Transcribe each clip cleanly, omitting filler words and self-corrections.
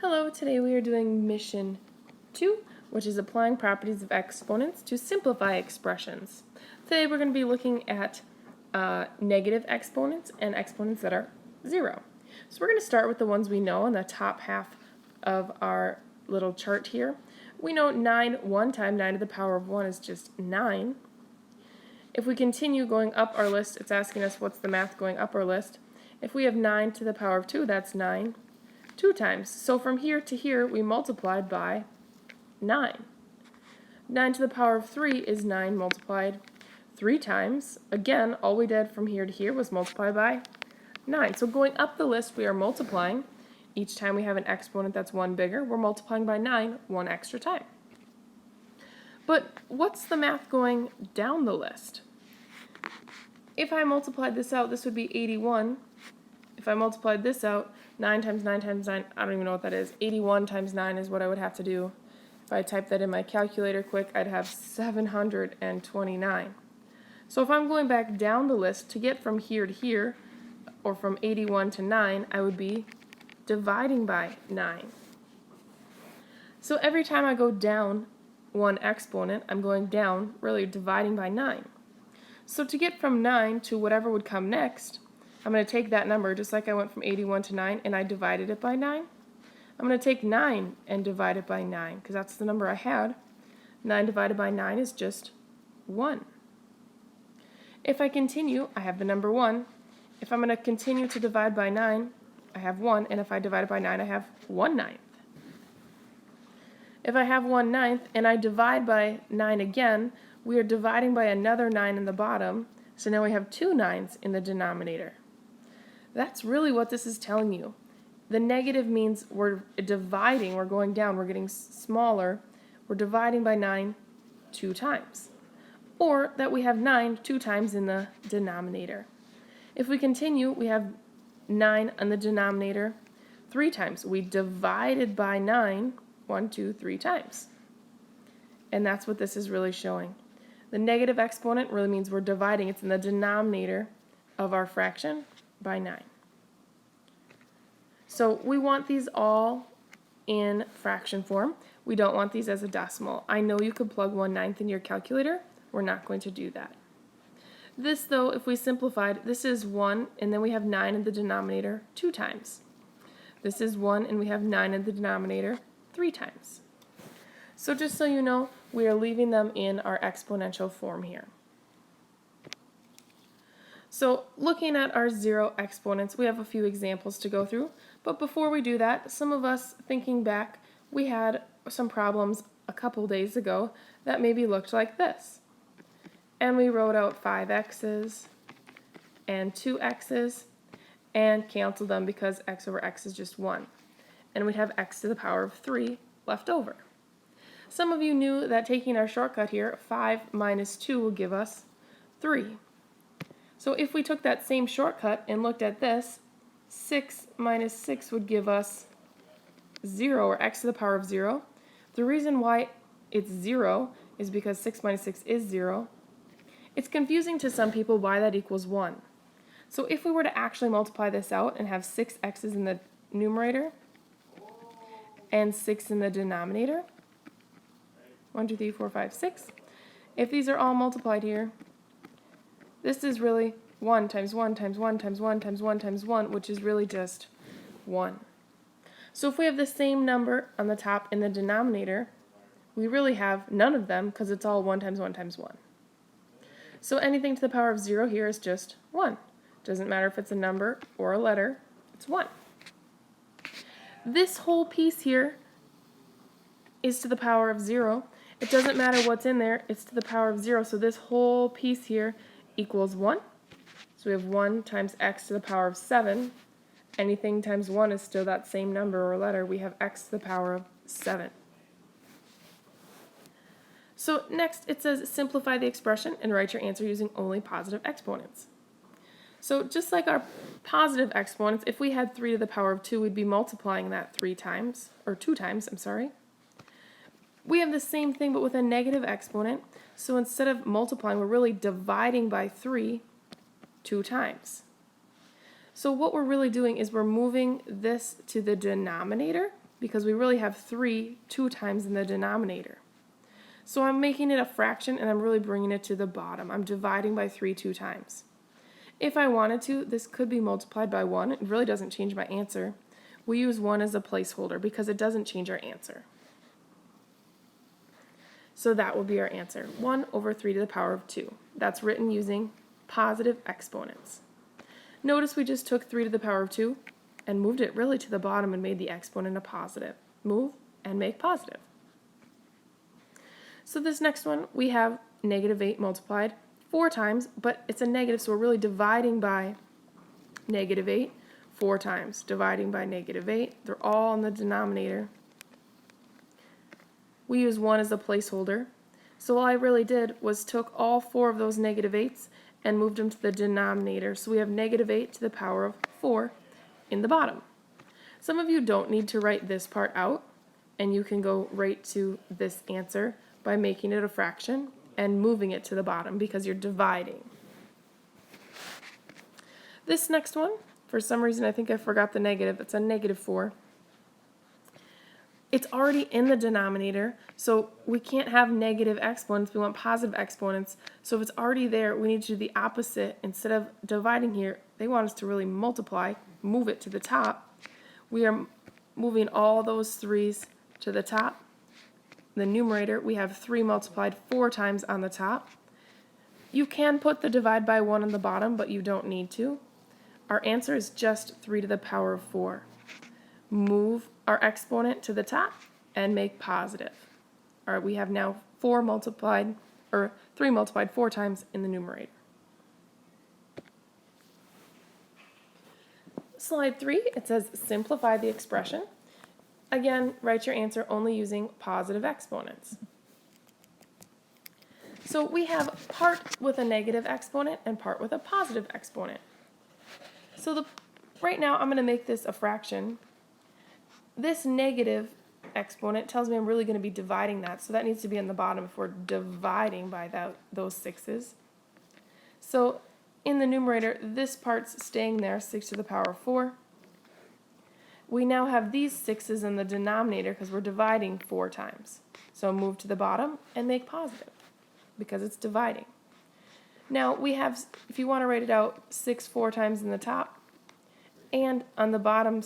Hello, today we are doing mission 2, which is applying properties of exponents to simplify expressions. Today we're going to be looking at negative exponents and exponents that are 0. So we're going to start with the ones we know in the top half of our little chart here. We know 1 times 9 to the power of 1 is just 9. If we continue going up our list, it's asking us what's the math going up our list. If we have 9 to the power of 2, that's 9. 2 times. So from here to here, we multiplied by 9. 9 to the power of 3 is 9 multiplied 3 times. Again, all we did from here to here was multiply by 9. So going up the list, we are multiplying. Each time we have an exponent that's 1 bigger, we're multiplying by 9 one extra time. But what's the math going down the list? If I multiplied this out, this would be 81. If I multiplied this out, 9 times 9 times 9, I don't even know what that is. 81 times 9 is what I would have to do. If I type that in my calculator quick, I'd have 729. So if I'm going back down the list to get from here to here, or from 81 to 9, I would be dividing by 9. So every time I go down one exponent, I'm going down, really dividing by 9. So to get from 9 to whatever would come next, I'm going to take that number, just like I went from 81 to 9, and I divided it by 9. I'm going to take 9 and divide it by 9, because that's the number I had. 9 divided by 9 is just 1. If I continue, I have the number 1. If I'm going to continue to divide by 9, I have 1, and if I divide it by 9, I have 1/9. If I have 1/9 and I divide by 9 again, we are dividing by another 9 in the bottom, so now we have 2 9s in the denominator. That's really what this is telling you. The negative means we're dividing, we're going down, we're getting smaller, we're dividing by 9 2 times. Or that we have 9 2 times in the denominator. If we continue, we have 9 on the denominator 3 times. We divided by 9 1, 2, 3 times. And that's what this is really showing. The negative exponent really means we're dividing. It's in the denominator of our fraction by 9. So we want these all in fraction form. We don't want these as a decimal. I know you could plug 1/9 in your calculator. We're not going to do that. This, though, if we simplified, this is 1, and then we have 9 in the denominator 2 times. This is 1, and we have 9 in the denominator 3 times. So just so you know, we are leaving them in our exponential form here. So looking at our 0 exponents, we have a few examples to go through. But before we do that, some of us, thinking back, we had some problems a couple days ago that maybe looked like this. And we wrote out 5x's and 2x's and canceled them because x over x is just 1. And we'd have x to the power of 3 left over. Some of you knew that taking our shortcut here, 5 minus 2 will give us 3. So if we took that same shortcut and looked at this, 6 minus 6 would give us 0, or x to the power of 0. The reason why it's 0 is because 6 minus 6 is 0. It's confusing to some people why that equals 1. So if we were to actually multiply this out and have 6 x's in the numerator and 6 in the denominator, 1, 2, 3, 4, 5, 6. If these are all multiplied here, this is really 1 times 1 times 1 times 1 times 1 times 1, which is really just 1. So if we have the same number on the top in the denominator, we really have none of them because it's all 1 times 1 times 1. So anything to the power of 0 here is just 1. Doesn't matter if it's a number or a letter, it's 1. This whole piece here is to the power of 0. It doesn't matter what's in there, it's to the power of 0. So this whole piece here equals 1. So we have 1 times x to the power of 7. Anything times 1 is still that same number or letter. We have x to the power of 7. So next it says simplify the expression and write your answer using only positive exponents. So just like our positive exponents, if we had 3 to the power of 2, we'd be multiplying that 3 times, or 2 times, I'm sorry. We have the same thing but with a negative exponent. So instead of multiplying, we're really dividing by 3 2 times. So what we're really doing is we're moving this to the denominator because we really have 3 2 times in the denominator. So I'm making it a fraction and I'm really bringing it to the bottom. I'm dividing by 3 2 times. If I wanted to, this could be multiplied by 1. It really doesn't change my answer. We use 1 as a placeholder because it doesn't change our answer. So that will be our answer, 1 over 3 to the power of 2. That's written using positive exponents. Notice we just took 3 to the power of 2 and moved it really to the bottom and made the exponent a positive. Move and make positive. So this next one, we have negative 8 multiplied 4 times, but it's a negative, so we're really dividing by negative 8 4 times. Dividing by negative 8, they're all in the denominator. We use 1 as a placeholder. So all I really did was took all 4 of those negative 8s and moved them to the denominator. So we have negative 8 to the power of 4 in the bottom. Some of you don't need to write this part out, and you can go right to this answer by making it a fraction and moving it to the bottom because you're dividing. This next one, for some reason I think I forgot the negative. It's a negative 4. It's already in the denominator, so we can't have negative exponents. We want positive exponents. So if it's already there, we need to do the opposite. Instead of dividing here, they want us to really multiply, move it to the top. We are moving all those 3's to the top. The numerator, we have 3 multiplied 4 times on the top. You can put the divide by 1 on the bottom, but you don't need to. Our answer is just 3 to the power of 4. Move our exponent to the top and make positive. All right, we have now 3 multiplied 4 times in the numerator. Slide 3, it says simplify the expression. Again, write your answer only using positive exponents. So we have part with a negative exponent and part with a positive exponent. So right now I'm going to make this a fraction. This negative exponent tells me I'm really going to be dividing that, so that needs to be in the bottom if we're dividing by those 6's. So in the numerator, this part's staying there, 6 to the power of 4. We now have these 6's in the denominator because we're dividing 4 times. So move to the bottom and make positive because it's dividing. Now we have, if you want to write it out, 6 4 times in the top and on the bottom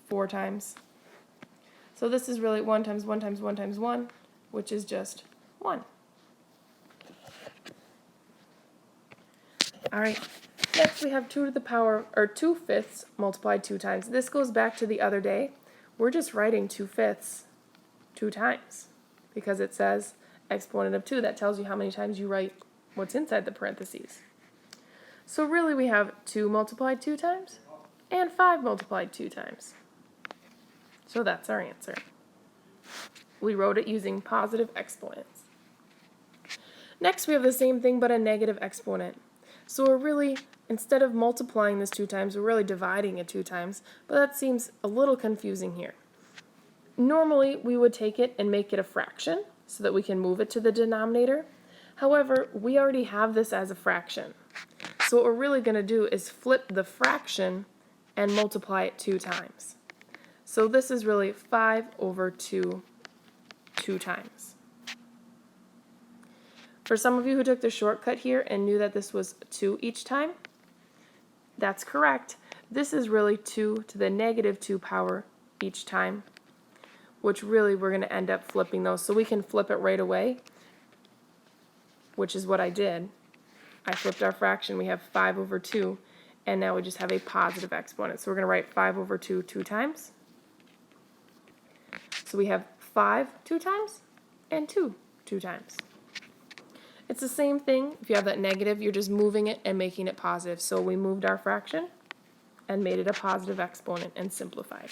4 times. So this is really 1 times 1 times 1 times 1, which is just 1. All right, next we have 2 to the power, or 2/5 multiplied 2 times. This goes back to the other day. We're just writing 2/5 2 times because it says exponent of 2. That tells you how many times you write what's inside the parentheses. So really we have 2 multiplied 2 times and 5 multiplied 2 times. So that's our answer. We wrote it using positive exponents. Next we have the same thing but a negative exponent. So we're really, instead of multiplying this 2 times, we're really dividing it 2 times, but that seems a little confusing here. Normally we would take it and make it a fraction so that we can move it to the denominator. However, we already have this as a fraction. So what we're really going to do is flip the fraction and multiply it 2 times. So this is really 5 over 2 2 times. For some of you who took the shortcut here and knew that this was 2 each time, that's correct. This is really 2 to the negative 2 power each time, which really we're going to end up flipping those. So we can flip it right away, which is what I did. I flipped our fraction. We have 5 over 2, and now we just have a positive exponent. So we're going to write 5 over 2 2 times. So we have 5 2 times and 2 2 times. It's the same thing. If you have that negative, you're just moving it and making it positive. So we moved our fraction and made it a positive exponent and simplified.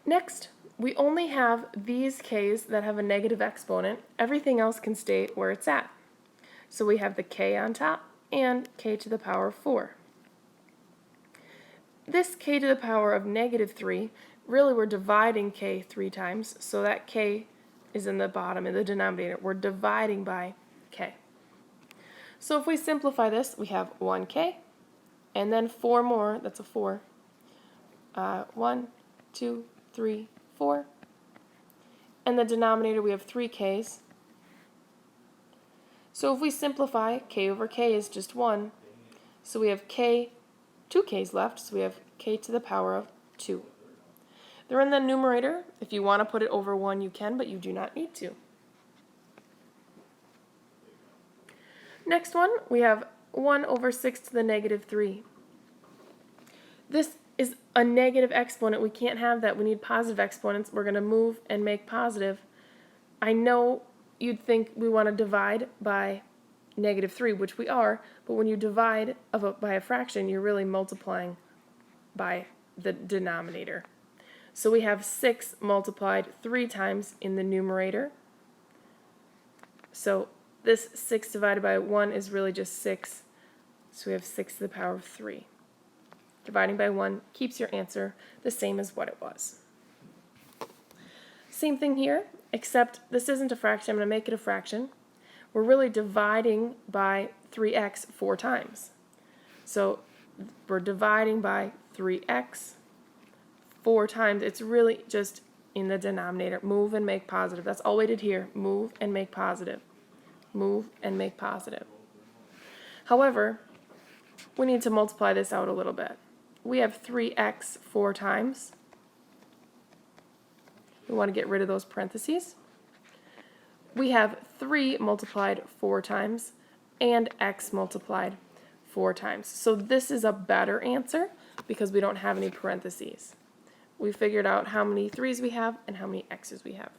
Next, we only have these k's that have a negative exponent. Everything else can stay where it's at. So we have the k on top and k to the power of 4. This k to the power of negative 3, really we're dividing k 3 times, so that k is in the bottom, in the denominator. We're dividing by k. So if we simplify this, we have 1k, and then 4 more, that's a 4, 1, 2, 3, 4. And the denominator, we have 3k's. So if we simplify, k over k is just 1. So we have 2k's left, so we have k to the power of 2. They're in the numerator. If you want to put it over 1, you can, but you do not need to. Next one, we have 1 over 6 to the negative 3. This is a negative exponent. We can't have that. We need positive exponents. We're going to move and make positive. I know you'd think we want to divide by negative 3, which we are, but when you divide by a fraction, you're really multiplying by the denominator. So we have 6 multiplied 3 times in the numerator. So this 6 divided by 1 is really just 6. So we have 6 to the power of 3. Dividing by 1 keeps your answer the same as what it was. Same thing here, except this isn't a fraction. I'm going to make it a fraction. We're really dividing by 3x 4 times. So we're dividing by 3x 4 times. It's really just in the denominator. Move and make positive. That's all we did here. Move and make positive. Move and make positive. However, we need to multiply this out a little bit. We have 3x 4 times. We want to get rid of those parentheses. We have 3 multiplied 4 times and x multiplied 4 times. So this is a better answer because we don't have any parentheses. We figured out how many 3's we have and how many x's we have.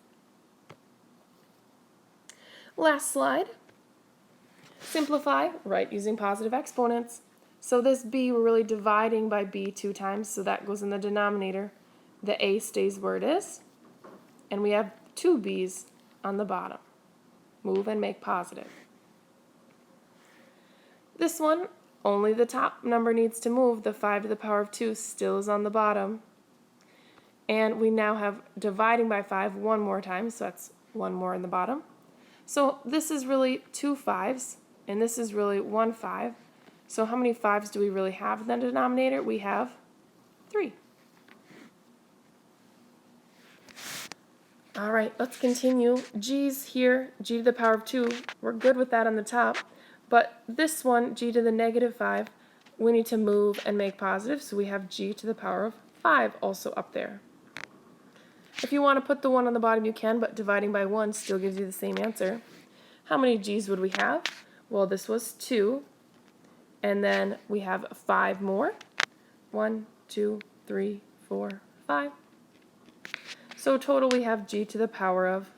Last slide. Simplify, right, using positive exponents. So this b, we're really dividing by b 2 times, so that goes in the denominator. The a stays where it is, and we have 2 b's on the bottom. Move and make positive. This one, only the top number needs to move. The 5 to the power of 2 still is on the bottom. And we now have dividing by 5 one more time, so that's 1 more in the bottom. So this is really 2 5's, and this is really 1 5. So how many 5's do we really have in the denominator? We have 3. All right, let's continue. G's here, g to the power of 2. We're good with that on the top. But this one, g to the negative 5, we need to move and make positive, so we have g to the power of 5 also up there. If you want to put the 1 on the bottom, you can, but dividing by 1 still gives you the same answer. How many g's would we have? Well, this was 2, and then we have 5 more. 1, 2, 3, 4, 5. So total we have g to the power of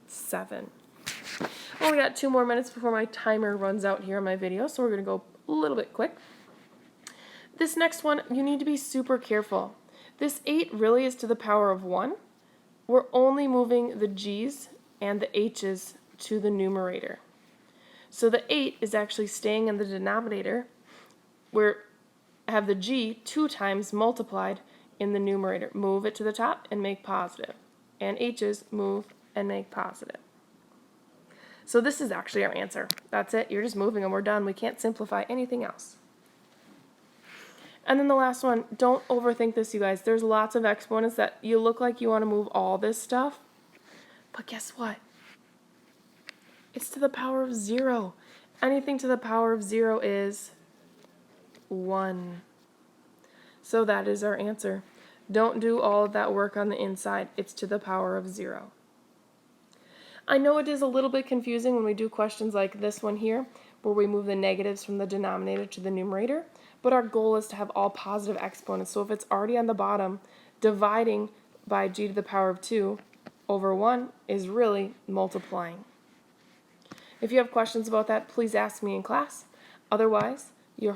7. Only got 2 more minutes before my timer runs out here on my video, so we're going to go a little bit quick. This next one, you need to be super careful. This 8 really is to the power of 1. We're only moving the g's and the h's to the numerator. So the 8 is actually staying in the denominator. We have the g 2 times multiplied in the numerator. Move it to the top and make positive. And h's move and make positive. So this is actually our answer. That's it. You're just moving and we're done. We can't simplify anything else. And then the last one, don't overthink this, you guys. There's lots of exponents that you look like you want to move all this stuff. But guess what? It's to the power of 0. Anything to the power of 0 is 1. So that is our answer. Don't do all of that work on the inside. It's to the power of 0. I know it is a little bit confusing when we do questions like this one here, where we move the negatives from the denominator to the numerator, but our goal is to have all positive exponents. So if it's already on the bottom, dividing by g to the power of 2 over 1 is really multiplying. If you have questions about that, please ask me in class. Otherwise,